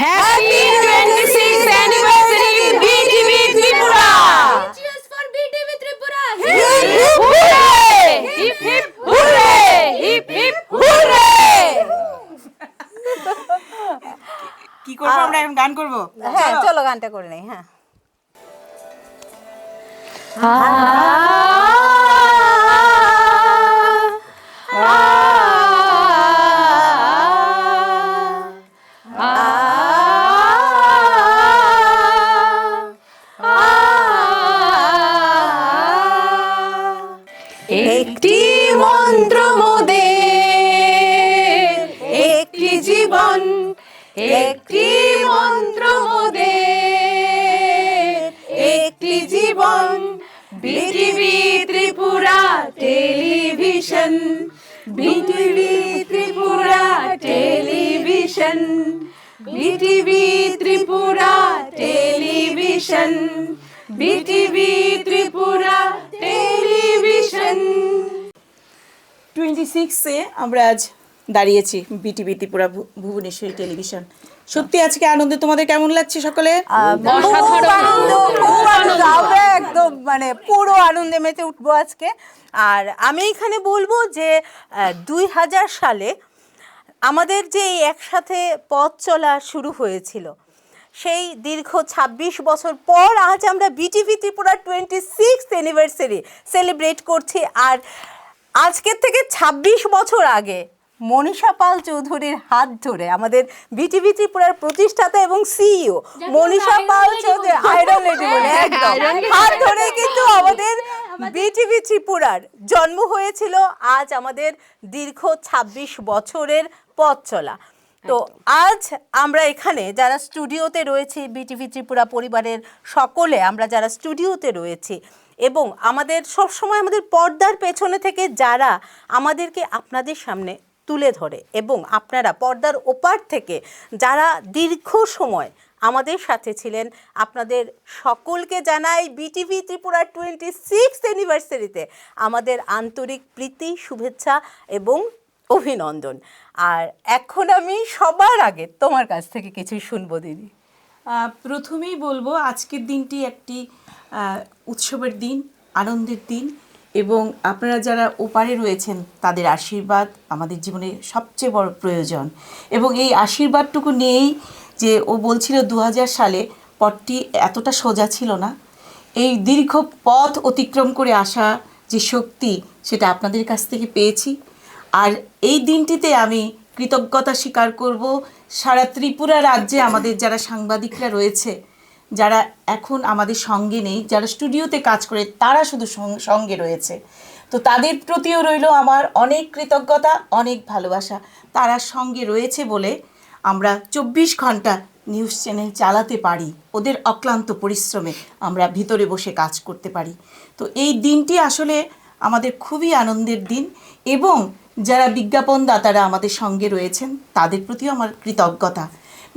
Happy 26th anniversary BTV Tripura! Cheers for BTV Tripura! Hip hip hooray! Hip hip hooray! Hip hip hooray! কি করবো আমরা এখন গান করবো? হ্যাঁ চলো গানটা করে নেই। হ্যাঁ একটি মন্ত্র মোদের, একটি জীবন, একটি মন্ত্র মোদের, একটি জীবন, BTV Tripura television, BTV Tripura television, BTV Tripura television, BTV Tripura television. 26-এ আমরা আজ দাঁড়িয়েছি বিটিভি ত্রিপুরা ভুবনেশ্বরী টেলিভিশন। সত্যি আজকে আনন্দে তোমাদের কেমন লাগছে সকলে? আমরা একদম মানে পুরো আনন্দে মেতে উঠবো আজকে। আর আমি এখানে বলবো যে 2000 সালে আমাদের যে এই একসাথে পথ চলা শুরু হয়েছিল, সেই দীর্ঘ 26 বছর পর আজ আমরা BTV Tripura 26th anniversary celebrate করছি। আর আজকের থেকে 26 বছর আগে মনীষা পাল চৌধুরীর হাত ধরে আমাদের বিটিভি ত্রিপুরার প্রতিষ্ঠাতা এবং সিইও মনীষা পাল চৌধুরী, আয়রন লেডি বলে একদম হাত ধরে কিন্তু আমাদের বিটিভি ত্রিপুরার জন্ম হয়েছিল। আজ আমাদের দীর্ঘ 26 বছরের পথ চলা। তো আজ আমরা এখানে যারা স্টুডিওতে রয়েছি, বিটিভি ত্রিপুরা পরিবারের সকলে আমরা যারা স্টুডিওতে রয়েছি এবং আমাদের সবসময় আমাদের পর্দার পেছনে থেকে যারা আমাদেরকে আপনাদের সামনে তুলে ধরে এবং আপনারা পর্দার ওপার থেকে যারা দীর্ঘ সময় আমাদের সাথে ছিলেন, আপনাদের সকলকে জানাই বিটিভি ত্রিপুরা 26th অ্যানিভার্সারিতে আমাদের আন্তরিক প্রীতি, শুভেচ্ছা এবং অভিনন্দন। আর এখন আমি সবার আগে তোমার কাছ থেকে কিছু শুনবো দিদি। প্রথমেই বলবো আজকের দিনটি একটি উৎসবের দিন, আনন্দের দিন এবং আপনারা যারা ওপারে রয়েছেন তাদের আশীর্বাদ আমাদের জীবনে সবচেয়ে বড় প্রয়োজন। এবং এই আশীর্বাদটুকু নিয়েই যে ও বলছিল 2000 সালে পথটি এতটা সোজা ছিল না, এই দীর্ঘ পথ অতিক্রম করে আসা যে শক্তি সেটা আপনাদের কাছ থেকে পেয়েছি। আর এই দিনটিতে আমি কৃতজ্ঞতা স্বীকার করব সারা ত্রিপুরা রাজ্যে আমাদের যারা সাংবাদিকরা রয়েছে, যারা এখন আমাদের সঙ্গে নেই, যারা স্টুডিওতে কাজ করে তারা শুধু সঙ্গে রয়েছে, তো তাদের প্রতিও রইল আমার অনেক কৃতজ্ঞতা, অনেক ভালোবাসা। তারা সঙ্গে রয়েছে বলে আমরা 24 ঘন্টা নিউজ চ্যানেল চালাতে পারি, ওদের অক্লান্ত পরিশ্রমে আমরা ভিতরে বসে কাজ করতে পারি। তো এই দিনটি আসলে আমাদের খুবই আনন্দের দিন এবং যারা বিজ্ঞাপনদাতারা আমাদের সঙ্গে রয়েছেন তাদের প্রতিও আমার কৃতজ্ঞতা।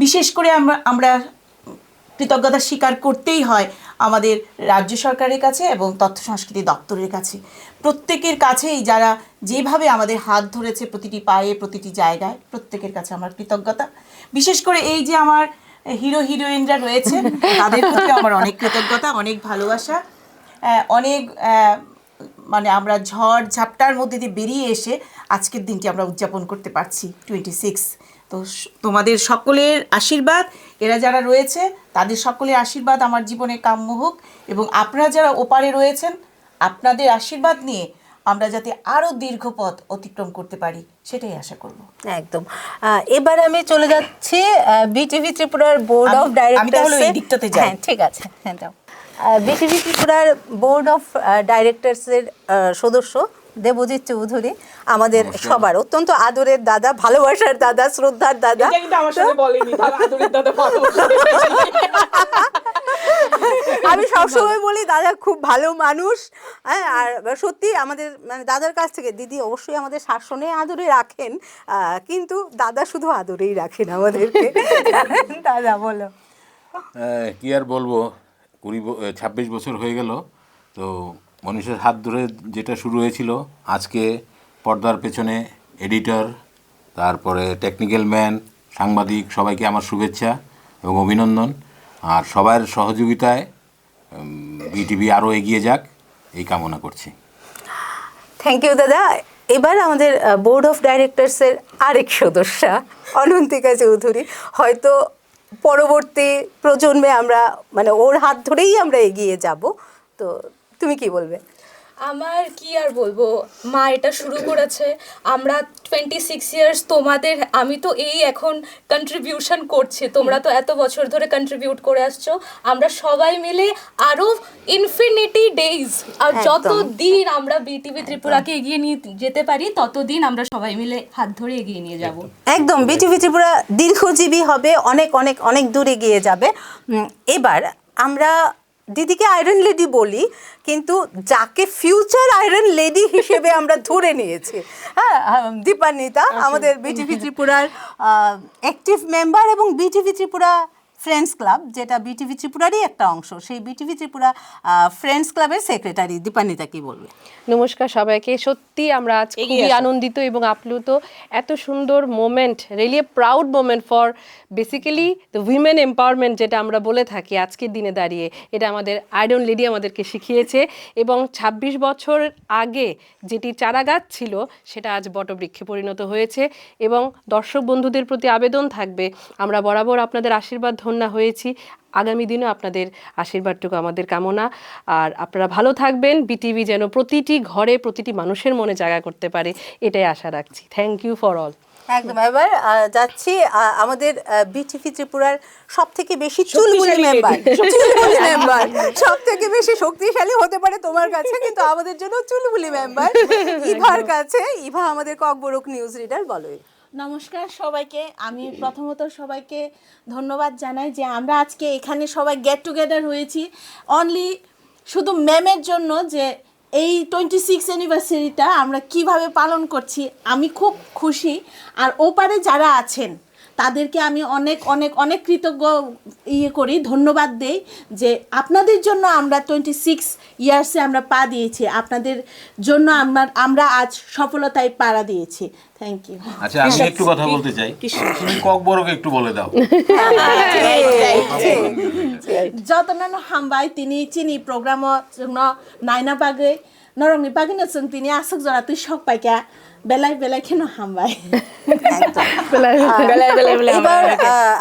বিশেষ করে আমরা কৃতজ্ঞতা স্বীকার করতেই হয় আমাদের রাজ্য সরকারের কাছে এবং তথ্য সংস্কৃতি দপ্তরের কাছে, প্রত্যেকের কাছেই যারা যেভাবে আমাদের হাত ধরেছে প্রতিটি পায়ে প্রতিটি জায়গায়, প্রত্যেকের কাছে আমার কৃতজ্ঞতা। বিশেষ করে এই যে আমার হিরো হিরোইনরা রয়েছে তাদের প্রতি আমার অনেক কৃতজ্ঞতা, অনেক ভালোবাসা। অনেক মানে আমরা ঝড় ঝাপটার মধ্যে দিয়ে বেরিয়ে এসে আজকের দিনটি আমরা উদযাপন করতে পারছি 26। তো তোমাদের সকলের আশীর্বাদ, এরা যারা রয়েছে তাদের সকলের আশীর্বাদ আমার জীবনে কাম্য হোক এবং আপনারা যারা ওপারে রয়েছেন আপনাদের আশীর্বাদ নিয়ে আমরা যাতে আরও দীর্ঘ পথ অতিক্রম করতে পারি সেটাই আশা করব। একদম। এবার আমি চলে যাচ্ছি বিটিভি ত্রিপুরার বোর্ড অফ ডাইরেক্টরস। এই দিকটাতে যাই। হ্যাঁ ঠিক আছে, হ্যাঁ যাও। বিটিভি ত্রিপুরার বোর্ড অফ ডাইরেক্টরসের সদস্য দেবজিৎ চৌধুরী, আমাদের সবার অত্যন্ত আদরের দাদা, ভালোবাসার দাদা, শ্রদ্ধার দাদা। আমি সবসময় বলি দাদা খুব ভালো মানুষ। হ্যাঁ, আর সত্যি আমাদের মানে দাদার কাছ থেকে দিদি অবশ্যই আমাদের শাসনে আদরে রাখেন, কিন্তু দাদা শুধু আদরেই রাখেন আমাদেরকে। দাদা বলো। কি আর বলবো, 26 বছর হয়ে গেল। তো মনীষের হাত ধরে যেটা শুরু হয়েছিল, আজকে পর্দার পেছনে এডিটর, তারপরে টেকনিক্যাল ম্যান, সাংবাদিক, সবাইকে আমার শুভেচ্ছা। এবং অভিনন্দন। আর সবার সহযোগিতায় বিটিভি আরও এগিয়ে যাক এই কামনা করছি। থ্যাংক ইউ দাদা। এবার আমাদের বোর্ড অফ ডাইরেক্টরসের আরেক সদস্যা অনন্তিকা চৌধুরী, হয়তো পরবর্তী প্রজন্মে আমরা মানে ওর হাত ধরেই আমরা এগিয়ে যাব, তো তুমি কি বলবে? আমার কি আর বলবো, মা এটা শুরু করেছে, আমরা 26 ইয়ার্স তোমাদের, আমি তো এই এখন কন্ট্রিবিউশন করছি, তোমরা তো এত বছর ধরে কন্ট্রিবিউট করে আসছো, আমরা সবাই মিলে আরো ইনফিনিটি ডেজ আর যত দিন আমরা বিটিভি ত্রিপুরাকে এগিয়ে নিয়ে যেতে পারি ততদিন আমরা সবাই মিলে হাত ধরে এগিয়ে নিয়ে যাব। একদম, বিটিভি ত্রিপুরা দীর্ঘজীবী হবে, অনেক অনেক অনেক দূর এগিয়ে যাবে। এবার আমরা দিদিকে আয়রন লেডি বলি, কিন্তু যাকে ফিউচার আয়রন লেডি হিসেবে আমরা ধরে নিয়েছি, হ্যাঁ, দীপান্বিতা আমাদের বিটিভি ত্রিপুরার অ্যাক্টিভ মেম্বার এবং বিটিভি ত্রিপুরা ফ্রেন্ডস ক্লাব, যেটা বিটিভি ত্রিপুরারই একটা অংশ, সেই বিটিভি ত্রিপুরা ফ্রেন্ডস ক্লাবের সেক্রেটারি। দীপান্বিতা কি বলবে? নমস্কার সবাইকে। সত্যি আমরা আজ খুবই আনন্দিত এবং আপ্লুত। এত সুন্দর moment, really a proud moment for basically the women empowerment, যেটা আমরা বলে থাকি আজকের দিনে দাঁড়িয়ে, এটা আমাদের আয়রন লেডি আমাদেরকে শিখিয়েছে। এবং 26 বছর আগে যেটি চারাগাছ ছিল সেটা আজ বটবৃক্ষে পরিণত হয়েছে। এবং দর্শক বন্ধুদের প্রতি আবেদন থাকবে, আমরা বরাবর আপনাদের আশীর্বাদ ধন্য হয়েছি, আগামী দিনও আপনাদের আশীর্বাদটুকু আমাদের কামনা। আর আপনারা ভালো থাকবেন, বিটিভি যেন প্রতিটি ঘরে প্রতিটি মানুষের মনে জায়গা করতে পারে, এটাই আশা রাখছি। Thank you for all. একদম। এবার যাচ্ছি আমাদের বিটিভি ত্রিপুরার সব থেকে বেশি চুলবুলি মেম্বার, সব থেকে বেশি শক্তিশালী হতে পারে তোমার কাছে, কিন্তু আমাদের জন্য চুলবুলি মেম্বার ইভার কাছে। ইভা আমাদের ককবরক নিউজ রিডার, বলো। নমস্কার সবাইকে। আমি প্রথমত সবাইকে ধন্যবাদ জানাই যে আমরা আজকে এখানে সবাই গেট টুগেদার হয়েছি অনলি শুধু ম্যামের জন্য, যে এই 26 অ্যানিভার্সারিটা আমরা কিভাবে পালন করছি। আমি খুব খুশি। আর ওপারে যারা আছেন তাদেরকে আমি অনেক অনেক অনেক কৃতজ্ঞ করি, ধন্যবাদ দেই যে আপনাদের জন্য আমরা 26 ইয়ার্সে আমরা পা দিয়েছি, আপনাদের জন্য আমরা আজ সফলতায় পাড়া দিয়েছি। Thank you. আচ্ছা, আমি একটু কথা বলতে চাই, তুমি ককবরকে একটু বলে দাও। যতনানো হামবাই তিনি চিনি প্রোগ্রাম নাইনা বাগে নরংনি বাগিনা जों তিনি আসক জরা তুই সব পাইকা বেলায় বেলায় কেন হামবাই। এবার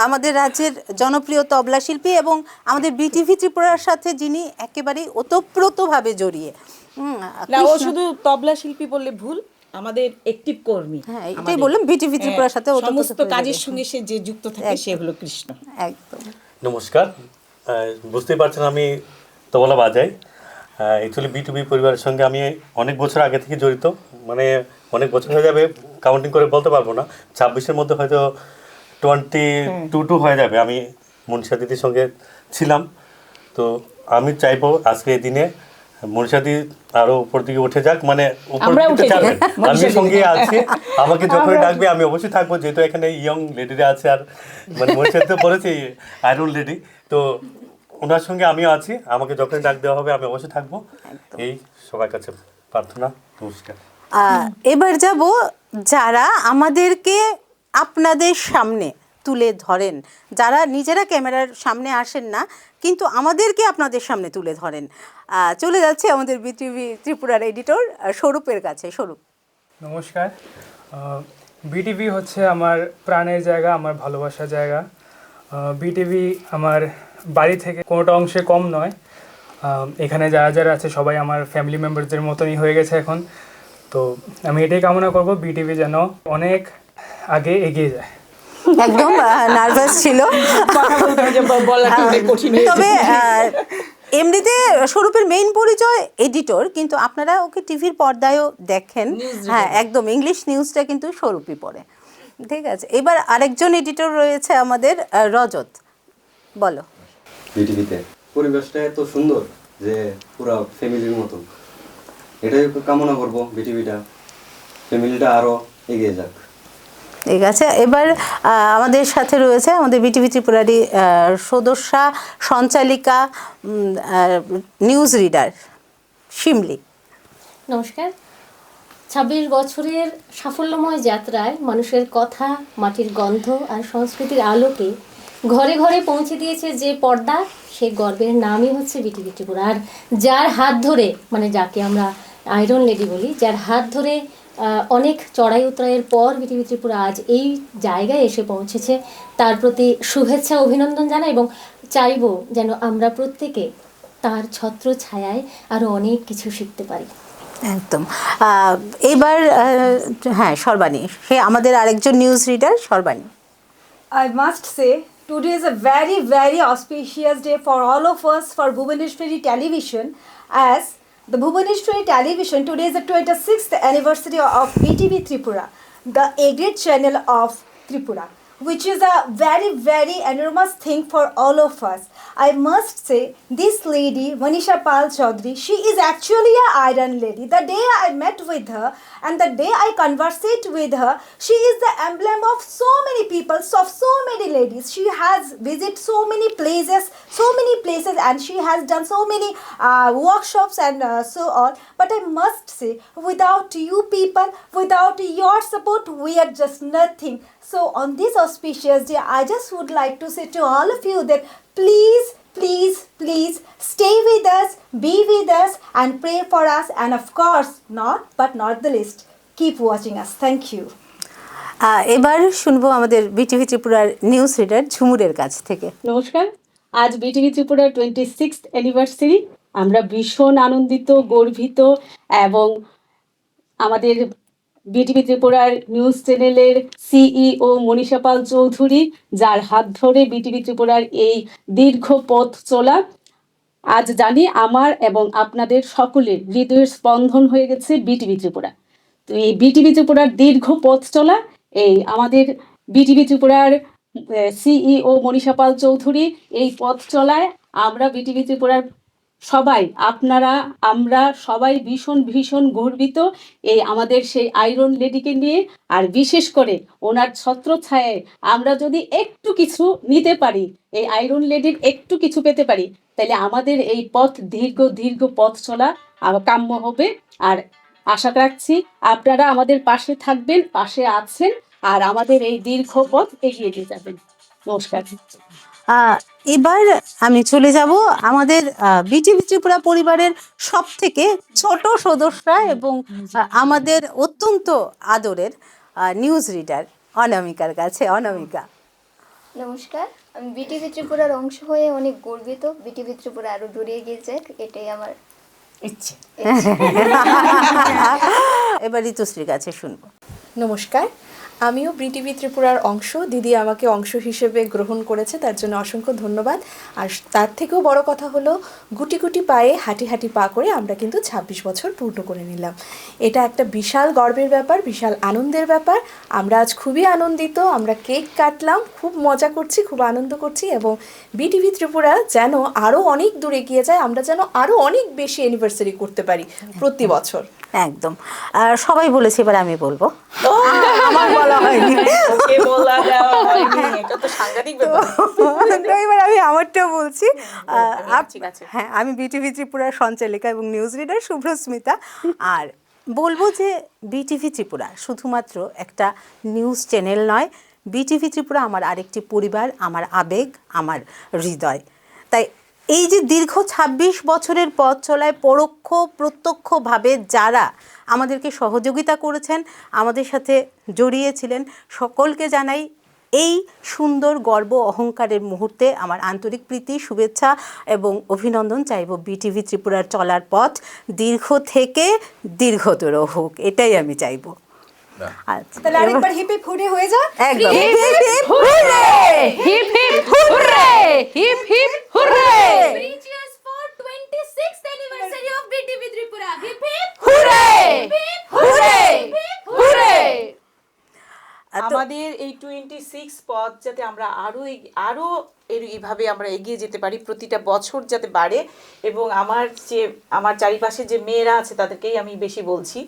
আমাদের রাজ্যের জনপ্রিয় তবলা শিল্পী এবং আমাদের বিটিভি ত্রিপুরার সাথে যিনি একেবারেই ওতপ্রোতভাবে জড়িয়ে, না ও শুধু তবলা শিল্পী বললে ভুল, আমাদের অ্যাক্টিভ কর্মী। হ্যাঁ, এটাই বললাম, বিটিভি ত্রিপুরার সাথে সমস্ত কাজের সঙ্গে সে যে যুক্ত থাকে সে হলো কৃষ্ণ। একদম। নমস্কার। বুঝতেই পারছেন আমি তবলা বাজাই। অ্যাকচুয়ালি বিটিভি পরিবারের সঙ্গে আমি অনেক বছর আগে থেকে জড়িত, মানে অনেক বছর হয়ে যাবে, কাউন্টিং করে বলতে পারবো না, 26-এর মধ্যে হয়তো 22 হয়ে যাবে আমি মনীষা দিদির সঙ্গে ছিলাম। তো আমি চাইবো আজকে এই দিনে মনীষা দি আরো উপর দিকে উঠে যাক, মানে উপর দিকে যাবেন, আমি সঙ্গে আছি, আমাকে যখন ডাকবে আমি অবশ্যই থাকবো, যেহেতু এখানে ইয়ং লেডিরা আছে। আর মানে মনীষা তো বলেছি আয়রন লেডি, তো ওনার সঙ্গে আমিও আছি, আমাকে যখন ডাক দেওয়া হবে আমি অবশ্যই থাকবো, এই সবার কাছে প্রার্থনা। নমস্কার। এবার যাব যারা আমাদেরকে আপনাদের সামনে তুলে ধরেন, যারা নিজেরা ক্যামেরার সামনে আসেন না কিন্তু আমাদেরকে আপনাদের সামনে তুলে ধরেন। চলে যাচ্ছে আমাদের বিটিভি ত্রিপুরার এডিটর স্বরূপের কাছে। স্বরূপ, নমস্কার। বিটিভি হচ্ছে আমার প্রাণের জায়গা, আমার ভালোবাসার জায়গা। বিটিভি আমার বাড়ি থেকে কোনোটা অংশে কম নয়। এখানে যারা যারা আছে সবাই আমার ফ্যামিলি মেম্বারদের মতনই হয়ে গেছে এখন। তো আমি এটাই কামনা করব বিটিভি যেন অনেক আগে এগিয়ে যায়। একদম নার্ভাস ছিল, তবে এমনিতে স্বরূপের মেইন পরিচয় এডিটর, কিন্তু আপনারা ওকে টিভির পর্দায়ও দেখেন। হ্যাঁ, একদম ইংলিশ নিউজটা কিন্তু স্বরূপই পড়ে। ঠিক আছে, এবার আরেকজন এডিটর রয়েছে আমাদের রজত, বলো। বিটিভিতে পরিবেশটা এত সুন্দর যে পুরো ফ্যামিলির মতো, এটাই কামনা করব বিটিভিটা ফ্যামিলিটা আরও এগিয়ে যাক। ঠিক আছে, এবার আমাদের সাথে রয়েছে আমাদের বিটিভি ত্রিপুরারই সদস্যা, সঞ্চালিকা, নিউজ রিডার শিমলি। নমস্কার। 26 বছরের সাফল্যময় যাত্রায় মানুষের কথা, মাটির গন্ধ আর সংস্কৃতির আলোকে ঘরে ঘরে পৌঁছে দিয়েছে যে পর্দা, সেই গর্বের নামই হচ্ছে বিটিভি ত্রিপুরা। আর যার হাত ধরে, মানে যাকে আমরা আয়রন লেডি বলি, যার হাত ধরে অনেক চড়াই উতরাইয়ের পর বিটিভি ত্রিপুরা আজ এই জায়গায় এসে পৌঁছেছে, তার প্রতি শুভেচ্ছা অভিনন্দন জানাই এবং চাইবো যেন আমরা প্রত্যেকে তার ছত্র ছায়ায় আরও অনেক কিছু শিখতে পারি। একদম। এবার হ্যাঁ, সর্বাণী, সে আমাদের আরেকজন news reader. Sarbani, I must say, today is a very, very auspicious day for all of us for Bhubaneswari Television, as the Bhubaneswari Television, today is the 26th anniversary of BTV Tripura, the A-grade channel of Tripura, which is a very, very enormous thing for all of us. I must say, this lady, Manisha Pal Chaudhary, she is actually an iron lady. The day I met with her and the day I conversate with her, she is the emblem of so many people, of so many ladies. She has visited so many places, and she has done so many workshops and so on. But I must say, without you people, without your support, we are just nothing. So on this auspicious day, I just would like to say to all of you that please, please, please stay with us, be with us, and pray for us. And of course, not the least, keep watching us. Thank you. এবার শুনবো আমাদের BTV ত্রিপুরার news reader ঝুমুরের কাছ থেকে। নমস্কার, আজ BTV ত্রিপুরার 26th anniversary. আমরা ভীষণ আনন্দিত, গর্বিত, এবং আমাদের বিটিভি ত্রিপুরার নিউজ চ্যানেলের সিইও মনীষা পাল চৌধুরী, যার হাত ধরে বিটিভি ত্রিপুরার এই দীর্ঘ পথ চলা, আজ জানি আমার এবং আপনাদের সকলের হৃদয়ের স্পন্দন হয়ে গেছে বিটিভি ত্রিপুরা। তো এই বিটিভি ত্রিপুরার দীর্ঘ পথ চলা, এই আমাদের বিটিভি ত্রিপুরার সিইও মনীষা পাল চৌধুরী, এই পথ চলায় আমরা বিটিভি ত্রিপুরার সবাই, আপনারা, আমরা সবাই ভীষণ ভীষণ গর্বিত এই আমাদের সেই আয়রন লেডিকে নিয়ে। আর বিশেষ করে ওনার ছত্রছায়ায় আমরা যদি একটু কিছু নিতে পারি, এই আয়রন লেডির একটু কিছু পেতে পারি, তাহলে আমাদের এই পথ, দীর্ঘ পথ চলা কাম্য হবে। আর আশা রাখছি আপনারা আমাদের পাশে থাকবেন, পাশে আছেন, আর আমাদের এই দীর্ঘ পথ এগিয়ে দিয়ে যাবেন। নমস্কার। এবার আমি চলে যাব আমাদের বিটিভি ত্রিপুরা পরিবারের সব থেকে ছোট সদস্যা এবং আমাদের অত্যন্ত আদরের নিউজ রিডার অনামিকার কাছে। অনামিকা, নমস্কার, আমি বিটিভি ত্রিপুরার অংশ হয়ে অনেক গর্বিত। বিটিভি ত্রিপুরা আরো দূরে এগিয়ে যাক, এটাই আমার ইচ্ছে। এবার ঋতুশ্রীর কাছে শুনবো। নমস্কার, আমিও বিটিভি ত্রিপুরার অংশ। দিদি আমাকে অংশ হিসেবে গ্রহণ করেছে, তার জন্য অসংখ্য ধন্যবাদ। আর তার থেকেও বড় কথা হলো, গুটি গুটি পায়ে হাঁটি পা করে আমরা কিন্তু 26 বছর পূর্ণ করে নিলাম। এটা একটা বিশাল গর্বের ব্যাপার, বিশাল আনন্দের ব্যাপার। আমরা আজ খুবই আনন্দিত, আমরা কেক কাটলাম, খুব মজা করছি, খুব আনন্দ করছি, এবং বিটিভি ত্রিপুরা যেন আরও অনেক দূরে এগিয়ে যায়, আমরা যেন আরও অনেক বেশি অ্যানিভার্সারি করতে পারি প্রতি বছর। একদম। সবাই বলেছে, এবার আমি বলবো। আমার বলা হয়নি, এবার আমি আমারটাও বলছি। হ্যাঁ, আমি বিটিভি ত্রিপুরার সঞ্চালিকা এবং নিউজ রিডার শুভ্রস্মিতা। আর বলবো যে বিটিভি ত্রিপুরা শুধুমাত্র একটা নিউজ চ্যানেল নয়, বিটিভি ত্রিপুরা আমার আরেকটি পরিবার, আমার আবেগ, আমার হৃদয়। তাই এই যে দীর্ঘ 26 বছরের পথ চলায় পরোক্ষ প্রত্যক্ষভাবে যারা আমাদেরকে সহযোগিতা করেছেন, আমাদের সাথে জড়িয়েছিলেন, সকলকে জানাই এই সুন্দর গর্ব অহংকারের মুহূর্তে আমার আন্তরিক প্রীতি, শুভেচ্ছা এবং অভিনন্দন। চাইব বিটিভি ত্রিপুরার চলার পথ দীর্ঘ থেকে দীর্ঘতর হোক, এটাই আমি চাইব। তাহলে আরেকবার হিপ হিপ হুররে হয়ে যাক। একদম hip hip hooray, hip hip hooray, hip hip hooray. Cheers for 26th anniversary of BTV Tripura. Hip hip hooray, hooray, hooray. আমাদের এই 26 পথ যাতে আমরা আরো এইভাবে আমরা এগিয়ে যেতে পারি, প্রতিটা বছর যাতে বাড়ে। এবং আমার চারিপাশে যে মেয়েরা আছে তাদেরকেই আমি বেশি বলছি,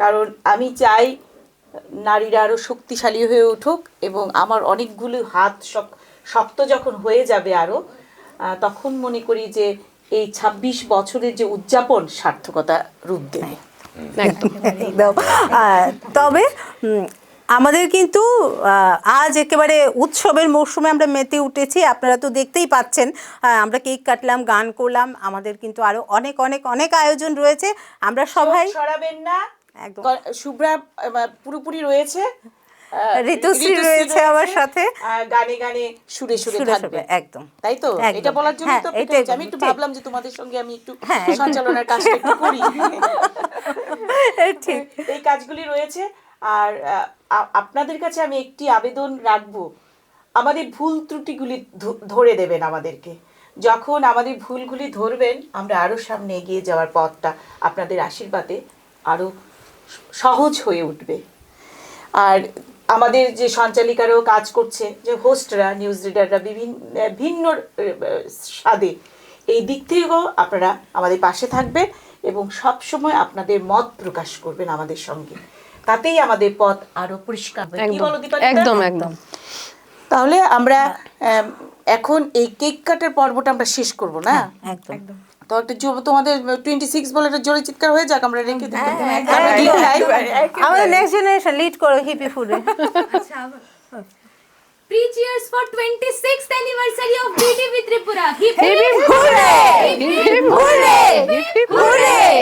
কারণ আমি চাই নারীরা আরো শক্তিশালী হয়ে উঠুক, এবং আমার অনেকগুলো হাত শক্ত যখন হয়ে যাবে আরো, তখন মনে করি যে এই 26 বছরের যে উদযাপন সার্থকতা রূপ দেবে। একদম। তবে আমাদের কিন্তু আজ একেবারে উৎসবের মরশুমে আমরা মেতে উঠেছি, আপনারা তো দেখতেই পাচ্ছেন। আমরা কেক কাটলাম, গান করলাম, আমাদের কিন্তু আরো অনেক অনেক অনেক আয়োজন রয়েছে। আমরা সবাই সরাবেন না, একদম শুভ্রা পুরোপুরি রয়েছে, ঋতুশ্রী রয়েছে আমার সাথে, গানে গানে সুরে সুরে থাকবে একদম, তাই তো? এটা বলার জন্য তো আমি একটু ভাবলাম যে তোমাদের সঙ্গে আমি একটু সঞ্চালনার কাজটা একটু করি। ঠিক এই কাজগুলি রয়েছে। আর আপনাদের কাছে আমি একটি আবেদন রাখবো, আমাদের ভুল ত্রুটিগুলি ধরে দেবেন আমাদেরকে। যখন আমাদের ভুলগুলি ধরবেন, আমরা আরো সামনে এগিয়ে যাওয়ার পথটা আপনাদের আশীর্বাদে আরো সহজ হয়ে উঠবে। আর আমাদের যে সঞ্চালিকারাও কাজ করছে, যে হোস্টরা, নিউজ রিডাররা ভিন্ন স্বাদে, এই দিক থেকেও আপনারা আমাদের পাশে থাকবেন এবং সব সময় আপনাদের মত প্রকাশ করবেন আমাদের সঙ্গে, তাতেই আমাদের পথ আরো পরিষ্কার হবে। কি বলো দীপালি? একদম একদম। তাহলে আমরা এখন এই কেক কাটার পর্বটা আমরা শেষ করব না? একদম। তো একটা তোমাদের 26 বলে একটা জোরে চিৎকার হয়ে যাক, আমরা রেখে দিই। আমাদের নেক্সট জেনারেশন লিড করো হিপি ফুডে। Three cheers for 26th anniversary of BTV Tripura. Hip hip hooray! Hip hip hooray! Hip hip hooray!